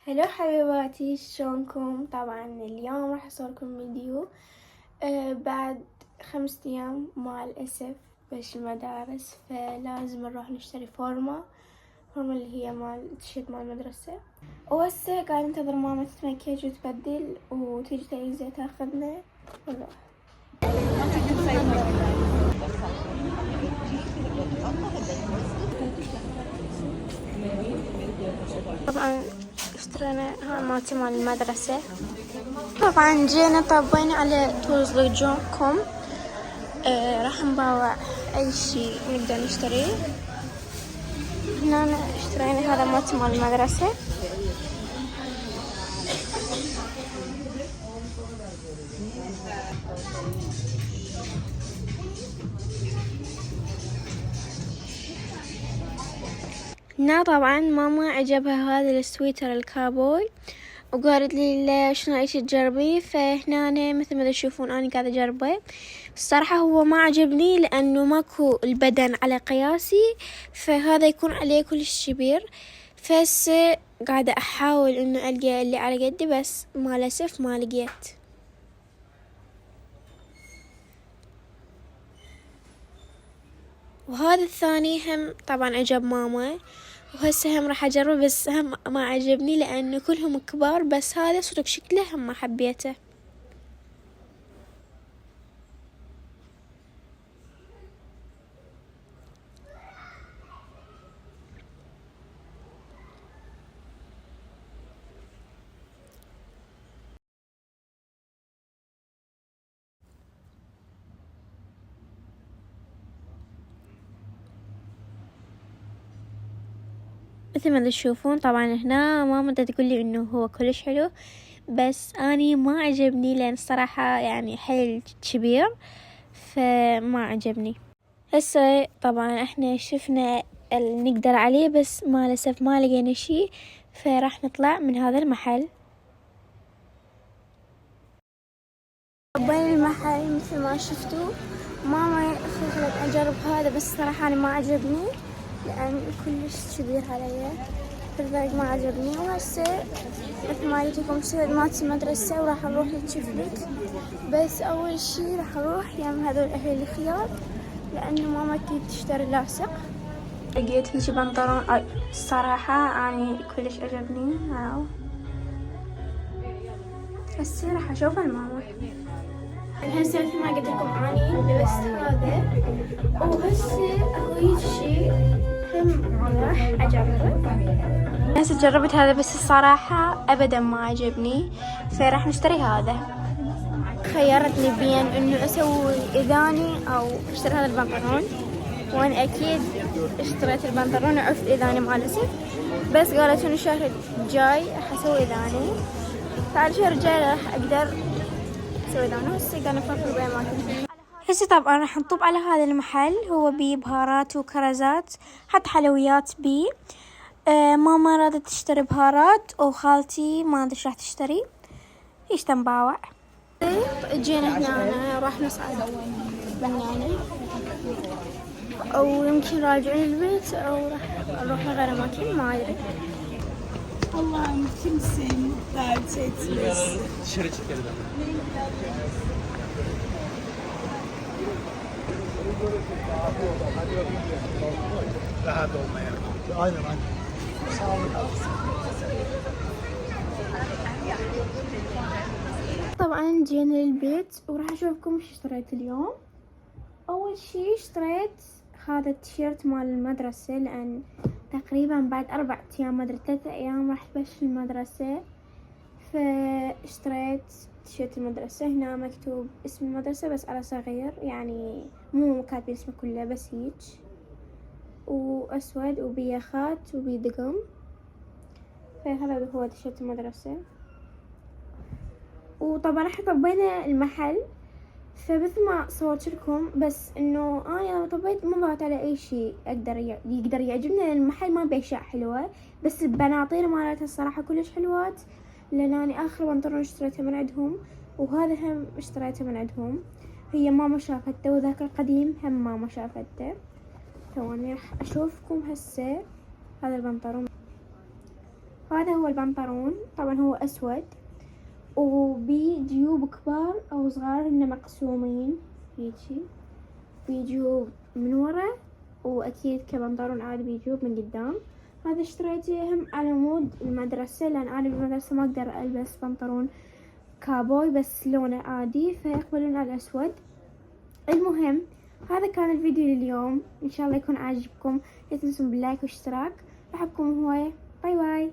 هلو حبيباتي، شلونكم؟ طبعا اليوم راح اصوركم فيديو بعد 5 ايام مع الاسف بش المدارس، فلازم نروح نشتري فورمة اللي هي مال تيشيرت مال المدرسة. وهسه قاعد ننتظر ماما تتمكيج وتبدل وتيجي تيزة تاخذنا ونروح. طبعا اشترينا هاي مالتي مال المدرسة. طبعا جينا طبينا على تولز لجوكم. راح نباوع اي شي نقدر نشتريه. هنا اشترينا هذا مالتي مال المدرسة. هنا طبعا ماما عجبها هذا السويتر الكابوي وقالت لي لا شنو ايش تجربيه، فهنا مثل ما تشوفون انا قاعدة اجربه. الصراحة هو ما عجبني لانه ماكو البدن على قياسي، فهذا يكون عليه كلش كبير. فهسه قاعدة احاول انه القى اللي على قدي، بس مع الاسف ما لقيت. وهذا الثاني هم طبعا عجب ماما، وهسه هم راح اجربه بس هم ما عجبني لانه كلهم كبار، بس هذا صدق شكله هم ما حبيته. مثل ما تشوفون طبعا هنا ماما تقول لي انه هو كلش حلو، بس اني ما عجبني لان الصراحة يعني حيل كبير فما عجبني. هسه طبعا احنا شفنا اللي نقدر عليه، بس ما للاسف ما لقينا شي، فراح نطلع من هذا المحل. بين المحل مثل ما شفتوا ماما خلت اجرب هذا، بس صراحة انا ما عجبني لان كلش كبير علي، لذلك ما عجبني. وهسه مثل ما قلت لكم اشتريت مالتي المدرسة وراح نروح للشفلت، بس اول شي راح اروح يم هذول اهل الخيار لانه ماما اكيد تشتري لاصق. لقيت هيجي بنطلون الصراحة اني كلش عجبني. هاو هسه راح اشوف الماما. هسه مثل ما قلت لكم اني لبست هذا، وهسه اول شي هم راح اجرب. هسه جربت هذا بس الصراحة ابدا ما عجبني، فراح نشتري هذا. خيرتني بين انه اسوي اذاني او اشتري هذا البنطلون، وانا اكيد اشتريت البنطلون وعفت اذاني مع الاسف، بس قالت انه الشهر الجاي راح اسوي اذاني، فعلى الشهر الجاي راح اقدر اسوي اذاني. هسه قاعدة نفكر باماكن. هسه طبعا راح نطب على هذا المحل، هو بيه بهارات وكرزات حتى حلويات بيه. ماما رادت تشتري بهارات وخالتي ما ادري راح تشتري ايش تنباوع. جينا هنا راح نصعد بنانة او يمكن راجعين البيت او راح نروح لغير اماكن ما ادري. Allah'ım kimseyi dert etmesin. Dışarı çık yerden. Rahat olmaya. Aynen. Sağ olun. طبعا جينا للبيت وراح اشوفكم ايش اشتريت اليوم. اول شي اشتريت هذا التيشيرت مال المدرسة، لان تقريبا بعد 4 ايام ما ادري 3 ايام راح تبش المدرسة، فاشتريت تيشيرت المدرسة. هنا مكتوب اسم المدرسة بس على صغير، يعني مو كاتبين اسمه كله بس هيج، واسود وبيه خات وبيه دقم. فهذا هو تيشيرت المدرسة. وطبعا احنا طبينا المحل، فمثل ما صورت لكم، بس انه انا لما طبيت ما بعت على اي شيء يقدر يعجبني، لان المحل ما بيه اشياء حلوة، بس البناطيل مالتها الصراحة كلش حلوات، لان انا اخر بنطلون اشتريته من عندهم، وهذا هم اشتريته من عندهم. هي ماما شافته وذاك القديم هم ماما شافته. ثواني راح اشوفكم هسه هذا البنطلون. وهذا هو البنطلون، طبعا هو أسود وبي جيوب كبار أو صغار هن مقسومين هيجي، في جيوب من ورا، وأكيد كبنطلون عادي بيجيوب من قدام. هذا اشتريته هم على مود المدرسة، لأن أنا بالمدرسة ما أقدر ألبس بنطلون كابوي بس لونه عادي، فيقبلون على الأسود. المهم هذا كان الفيديو لليوم، إن شاء الله يكون عاجبكم، لا تنسون باللايك والاشتراك، أحبكم هواية، باي باي.